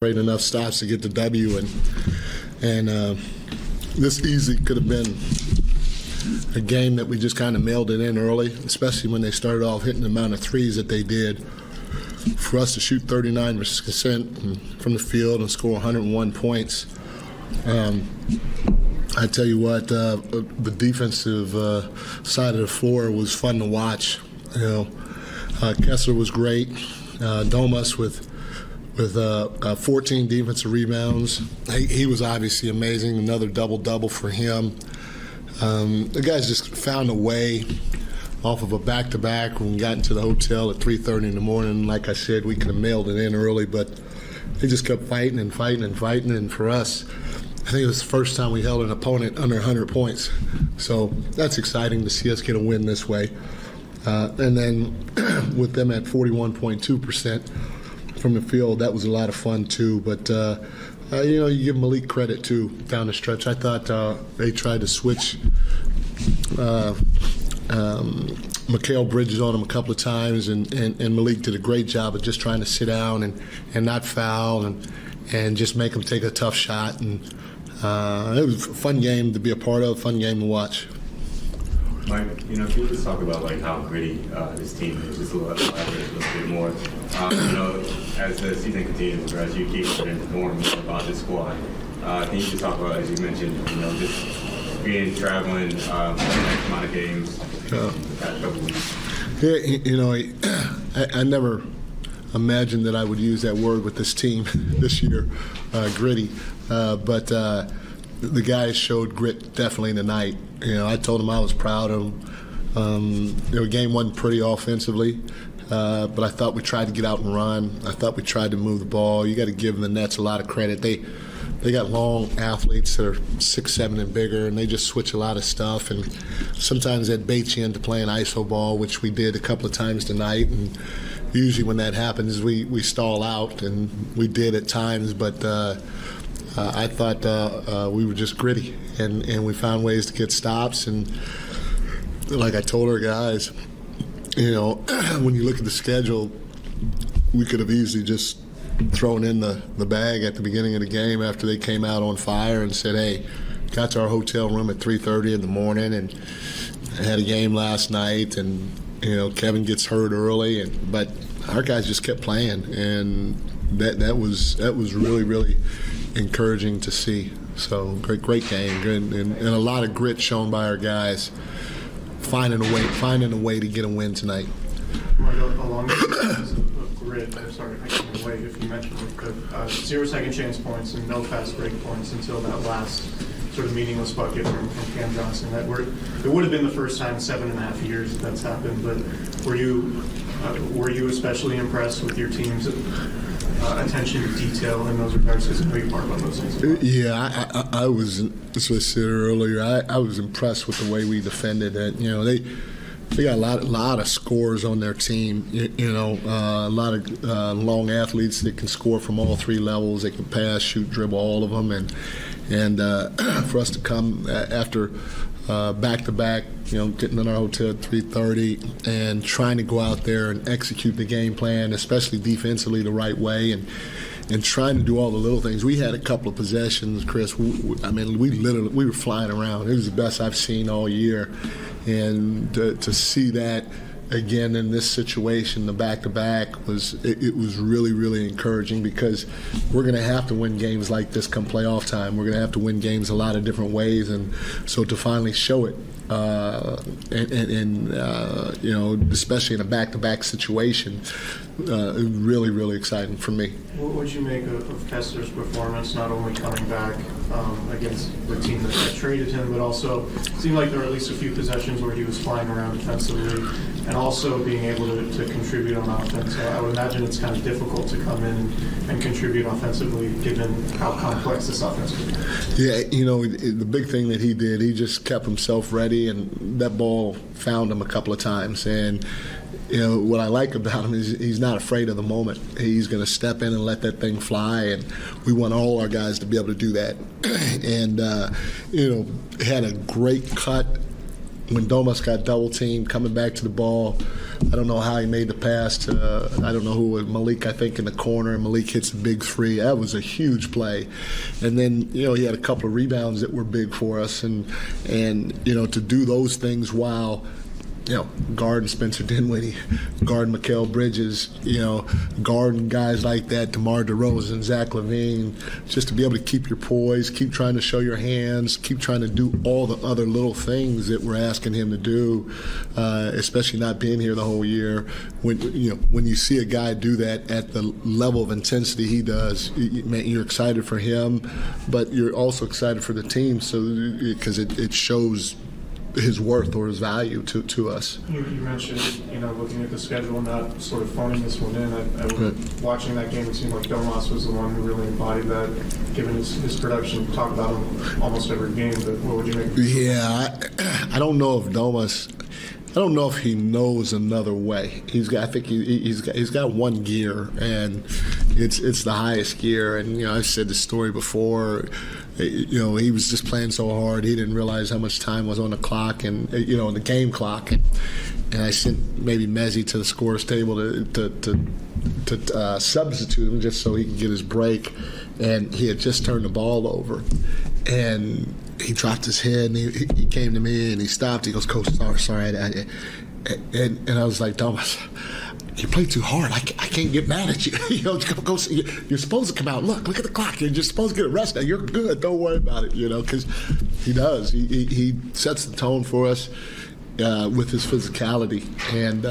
Great enough stops to get the W, and this easily could have been a game that we just kind of mailed it in early, especially when they started off hitting the amount of threes that they did. For us to shoot 39% from the field and score 101 points, I tell you what, the defensive side of the floor was fun to watch. Kessler was great. Domas with 14 defensive rebounds. He was obviously amazing. Another double-double for him. The guys just found a way off of a back-to-back when we got into the hotel at 3:30 in the morning. Like I said, we could have mailed it in early, but they just kept fighting and fighting and fighting. And for us, I think it was the first time we held an opponent under 100 points. So that's exciting to see us get a win this way. And then with them at 41.2% from the field, that was a lot of fun too. But you give Malik credit too down the stretch. I thought they tried to switch Mikal Bridges on him a couple of times, and Malik did a great job of just trying to sit down and not foul and just make him take a tough shot. And it was a fun game to be a part of, a fun game to watch. Mike, can you just talk about how gritty this team is, just elaborate a little bit more. As the season continues, as you keep learning more and more about this squad, can you just talk about, as you mentioned, just being traveling, the next amount of games, the past couple weeks? Yeah, I never imagined that I would use that word with this team this year, gritty, but the guys showed grit definitely tonight. I told them I was proud of them. The game wasn't pretty offensively, but I thought we tried to get out and run. I thought we tried to move the ball. You got to give the Nets a lot of credit. They got long athletes that are 6'7" and bigger, and they just switch a lot of stuff. And sometimes that baits you into playing iso ball, which we did a couple of times tonight. And usually when that happens, we stall out, and we did at times. But I thought we were just gritty, and we found ways to get stops. And like I told our guys, when you look at the schedule, we could have easily just thrown in the bag at the beginning of the game after they came out on fire and said, hey, got to our hotel room at 3:30 in the morning and had a game last night, and Kevin gets hurt early, but our guys just kept playing, and that was really, really encouraging to see. So great game, and a lot of grit shown by our guys, finding a way to get a win tonight. Along the lines of grit, I'm sorry, I can't wait if you mentioned it, but 0 second chance points and no fast break points until that last sort of meaningless bucket from Cam Johnson. It would have been the first time in 7.5 years that's happened, but were you especially impressed with your team's attention to detail in those regards, because I know you're part of those things? Yeah, I was, as I said earlier, I was impressed with the way we defended it. They got a lot of scores on their team. A lot of long athletes that can score from all three levels. They can pass, shoot, dribble, all of them, and for us to come after back-to-back, getting in our hotel at 3:30 and trying to go out there and execute the game plan, especially defensively, the right way, and trying to do all the little things. We had a couple of possessions, Chris. We were flying around. It was the best I've seen all year, and to see that again in this situation, the back-to-back was really, really encouraging, because we're going to have to win games like this come playoff time. We're going to have to win games a lot of different ways, and so to finally show it, especially in a back-to-back situation, really, really exciting for me. What would you make of Kessler's performance, not only coming back against the team that traded him, but also it seemed like there were at least a few possessions where he was flying around defensively and also being able to contribute on offense? I would imagine it's kind of difficult to come in and contribute offensively given how complex this offense is. Yeah, the big thing that he did, he just kept himself ready, and that ball found him a couple of times. And what I like about him is he's not afraid of the moment. He's going to step in and let that thing fly, and we want all our guys to be able to do that. And had a great cut when Domas got double teamed, coming back to the ball, I don't know how he made the pass to, I don't know who, was Malik, I think, in the corner, and Malik hits a big three. That was a huge play. And then, he had a couple of rebounds that were big for us. And to do those things while, guarding Spencer Dinwiddie, guarding Mikal Bridges, guarding guys like that, DeMar DeRozan, Zach LaVine, just to be able to keep your poise, keep trying to show your hands, keep trying to do all the other little ththings that we're asking him to do, especially not being here the whole year. When you see a guy do that at the level of intensity he does, you're excited for him, but you're also excited for the team, because it shows his worth or his value to us. You mentioned, looking at the schedule and not sort of phoning this one in. Watching that game, it seemed like Domas was the one who really embodied that, given his production. Talk about him almost every game, but what would you make of it? Yeah, I don't know if Domas. I don't know if he knows another way. I think he's got one gear, and it's the highest gear. And I've said the story before. He was just playing so hard, he didn't realize how much time was on the clock and on the game clock. And I sent maybe Mezzi to the scores table to substitute him just so he could get his break. And he had just turned the ball over, and he dropped his head, and he came to me and he stopped. He goes, "Coach, sorry." And I was like, "Thomas, you play too hard. I can't get mad at you. Go. You're supposed to come out. Look at the clock. You're just supposed to get a rest now. You're good. Don't worry about it. Because he does. He sets the tone for us with his physicality, and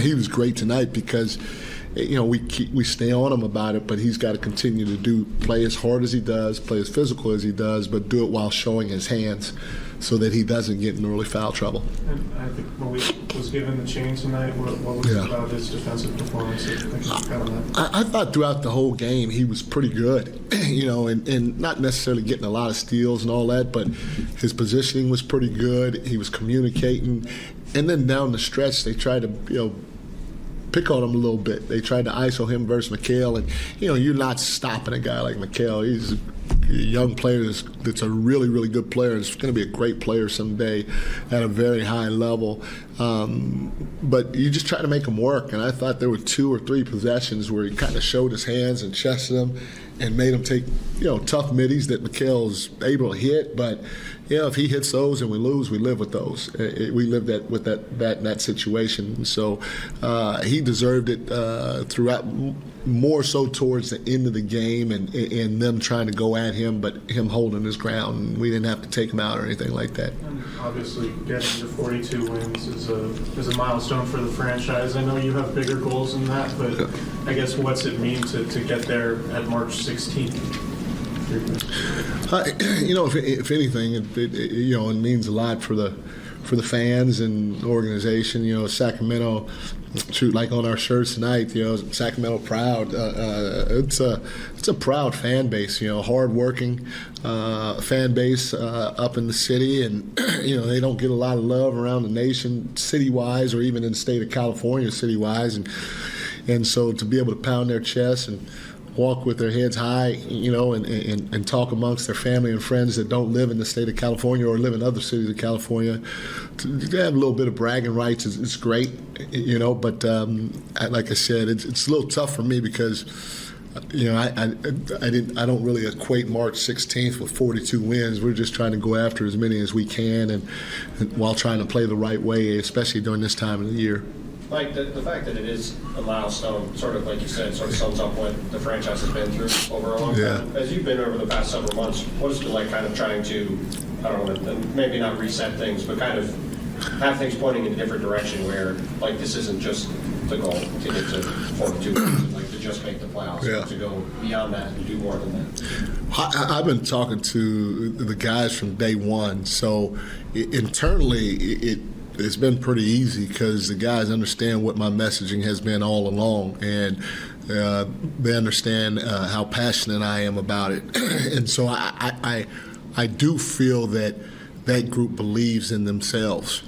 he was great tonight because we stay on him about it, but he's got to continue to play as hard as he does, play as physical as he does, but do it while showing his hands so that he doesn't get in early foul trouble. And I think Malik was given the chain tonight. What was it about his defensive performance? I thought throughout the whole game he was pretty good, and not necessarily getting a lot of steals and all that, but his positioning was pretty good. He was communicating. And then down the stretch, they tried to, pick on him a little bit. They tried to ISO him versus Mikal, and you're not stopping a guy like Mikal. He's a young player that's a really, really good player. It's going to be a great player someday at a very high level. But you just try to make him work. And I thought there were 2 or 3 possessions where he kind of showed his hands and chested them and made him take tough middies that Mikal's able to hit. But if he hits those and we lose, we live with those. We lived with that situation. So he deserved it throughout, more so towards the end of the game and them trying to go at him, but him holding his ground. We didn't have to take him out or anything like that. And obviously, getting to 42 wins is a milestone for the franchise. I know you have bigger goals than that, but I guess what's it mean to get there at March 16th? If anything, it means a lot for the fans and the organization. Sacramento, like on our shirts tonight, Sacramento proud. It's a proud fan base. Hardworking fan base up in the city, and they don't get a lot of love around the nation, city-wise, or even in the state of California, city-wise, and so to be able to pound their chests and walk with their heads high, and talk amongst their family and friends that don't live in the state of California or live in other cities of California. To have a little bit of bragging rights is great, but like I said, it's a little tough for me because I don't really equate March 16th with 42 wins. We're just trying to go after as many as we can, and while trying to play the right way, especially during this time of the year. Like the fact that it is a milestone, sort of like you said, sort of sums up what the franchise has been through over a long time. As you've been over the past several months, what has it been like kind of trying to, I don't know, maybe not reset things, but kind of have things pointing in a different direction where, like, this isn't just the goal to get to 42 wins, like to just make the playoffs, to go beyond that and do more than that? I've been talking to the guys from day one, so internally it's been pretty easy because the guys understand what my messaging has been all along, and they understand how passionate I am about it. And so I do feel that group believes in themselves.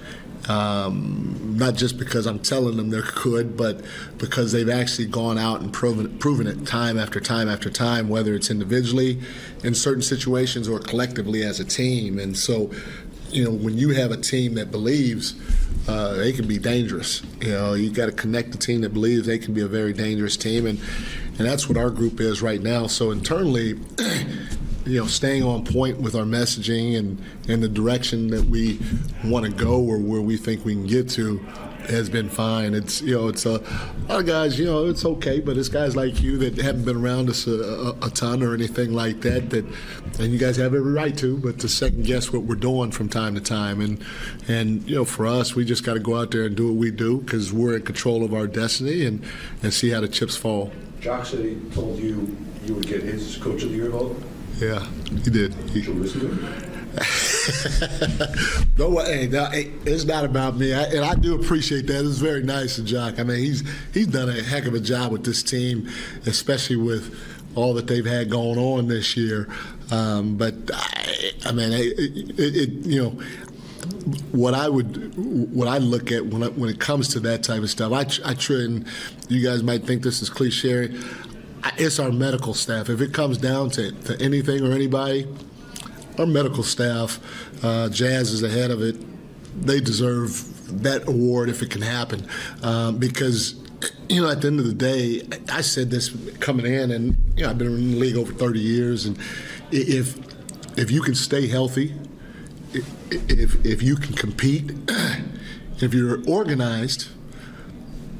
Not just because I'm telling them they're good, but because they've actually gone out and proven it time after time after time, whether it's individually in certain situations or collectively as a team. And so when you have a team that believes, they can be dangerous. You got to connect the team that believes they can be a very dangerous team, and that's what our group is right now. So internally, staying on point with our messaging and the direction that we want to go or where we think we can get to has been fine. It's it's a lot of guys. It's okay, but it's guys like you that haven't been around us a ton or anything like that. And you guys have every right to second guess what we're doing from time to time. And for us, we just got to go out there and do what we do because we're in control of our destiny and see how the chips fall. Jock said he told you would get his Coach of the Year vote. Yeah, he did. Should we listen to him? No, it's not about me, and I do appreciate that. It's very nice of Jock. I mean, he's done a heck of a job with this team, especially with all that they've had going on this year. But I mean, what I look at when it comes to that type of stuff, I try, and you guys might think this is cliche. It's our medical staff. If it comes down to anything or anybody, our medical staff, Jazz is ahead of it. They deserve that award if it can happen, because at the end of the day, I said this coming in, and I've been in the league over 30 years, and if you can stay healthy, if you can compete, if you're organized,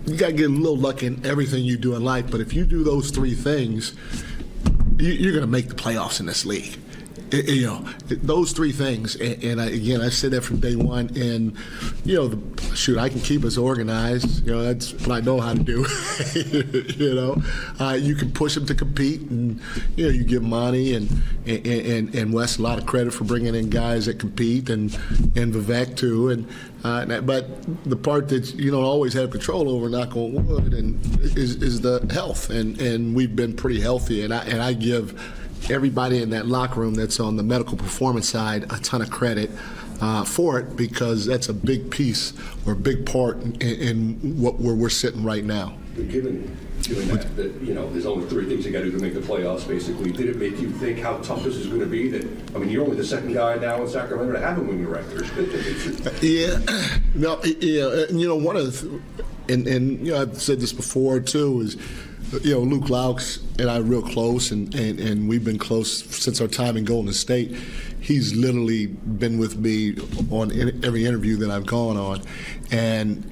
you got to get a little luck in everything you do in life. But if you do those three things, you're going to make the playoffs in this league. Those three things, and I said that from day one. And I can keep us organized. That's what I know how to do. You can push them to compete, and you give Monty and Wes a lot of credit for bringing in guys that compete, and Vivek too. But the part that you don't always have control over, knock on wood, and is the health. And we've been pretty healthy, and I give everybody in that locker room that's on the medical performance side a ton of credit for it, because that's a big piece or a big part in where we're sitting right now. Given that there's only three things you got to do to make the playoffs, basically, did it make you think how tough this is going to be? You're only the second guy now in Sacramento to have a winning record. Yeah, no, one of the, I've said this before too, is Luke Laux and I are real close, and we've been close since our time in Golden State. He's literally been with me on every interview that I've gone on, and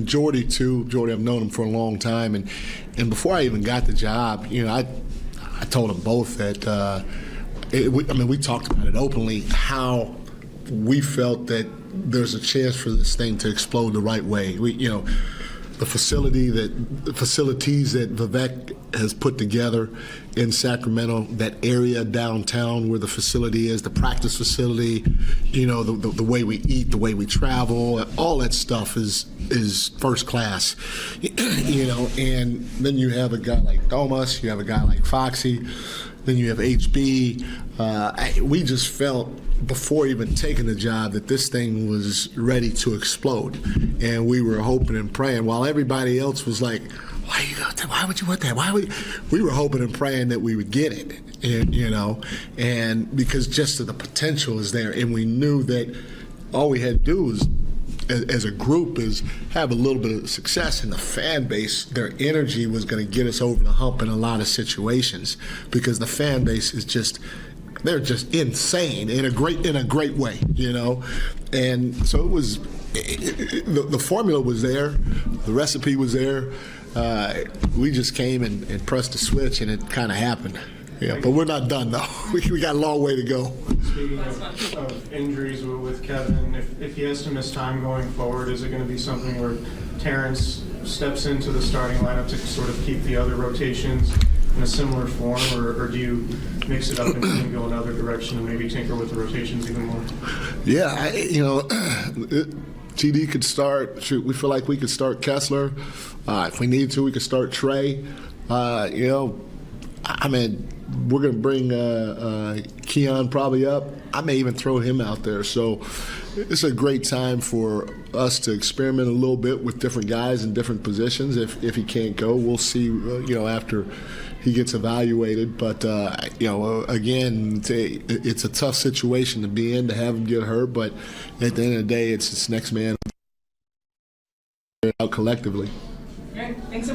Jordy too. Jordy, I've known him for a long time, and before I even got the job, I told them both that we talked about it openly, how we felt that there's a chance for this thing to explode the right way. The facilities that Vivek has put together in Sacramento, that area downtown where the facility is, the practice facility, the way we eat, the way we travel, all that stuff is first class. And then you have a guy like Thomas, you have a guy like Foxy, then you have HB. We just felt, before even taking the job, that this thing was ready to explode, and we were hoping and praying while everybody else was like, why would you want that? We were hoping and praying that we would get it, and because just the potential is there, and we knew that all we had to do was, as a group, is have a little bit of success, and the fan base, their energy was going to get us over the hump in a lot of situations, because the fan base is they're just insane in a great way, and so it was. The formula was there, the recipe was there. We just came and pressed the switch, and it kind of happened. Yeah, but we're not done though. We got a long way to go. Speaking of injuries with Kevin, if he has to miss time going forward, is it going to be something where Terrence steps into the starting lineup to sort of keep the other rotations in a similar form, or do you mix it up and go another direction and maybe tinker with the rotations even more? Yeah, TD could start. Shoot, we feel like we could start Kessler. If we need to, we could start Trey. We're going to bring Keon probably up. I may even throw him out there. So, it's a great time for us to experiment a little bit with different guys in different positions. If he can't go, we'll see. After he gets evaluated. But again, it's a tough situation to be in to have him get hurt. But at the end of the day, it's next man out collectively. All right, thanks.